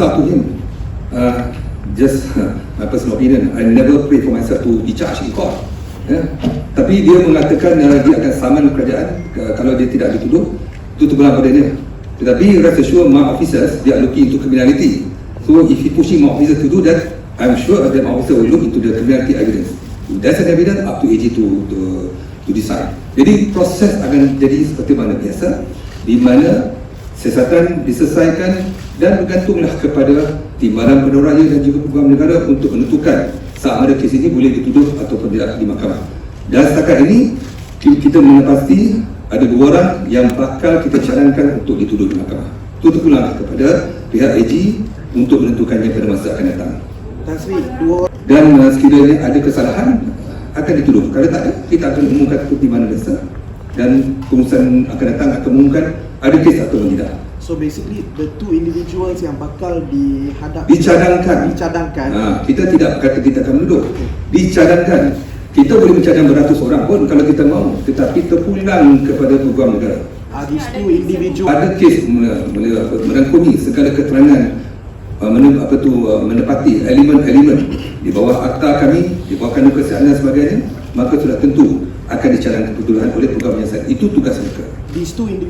up to him. Just my personal opinion, I never pray for myself to be charged in court. Tapi dia mengatakan dia akan saman kerajaan kalau dia tidak dituduh. Itu terbelah pada dia. Tetapi rest assured, my officers, they are looking into criminality. So if he pushing my officers to do that, I'm sure that my officer will look into the criminality evidence. If there's an evidence, up to AG to decide. Jadi proses akan jadi seperti mana biasa, di mana siasatan diselesaikan dan bergantunglah kepada timbalan penoraya dan juga peguam negara untuk menentukan sama ada kes ini boleh dituduh ataupun tidak di mahkamah. Dan setakat ini kita menepati ada 2 orang yang bakal kita cadangkan untuk dituduh di mahkamah. Itu terpulang kepada pihak AG untuk menentukannya pada masa akan datang. Dan sekiranya ada kesalahan akan dituduh. Kalau tak ada, kita akan umumkan seperti mana biasa. Dan pengurusan akan datang akan umumkan ada kes atau tidak. So basically the 2 individuals yang bakal dicadangkan. Kita tidak kata kita akan menuduh. Dicadangkan. Kita boleh mencadang beratus orang pun kalau kita mahu, tetapi terpulang kepada peguam negara. These 2 individuals ada kes merangkumi segala keterangan menepati elemen-elemen di bawah akta kami, di bawah kanun kesihatan dan sebagainya, maka sudah tentu akan dicadangkan kebetulan oleh peguam penyiasat. Itu tugas mereka. These 2 individuals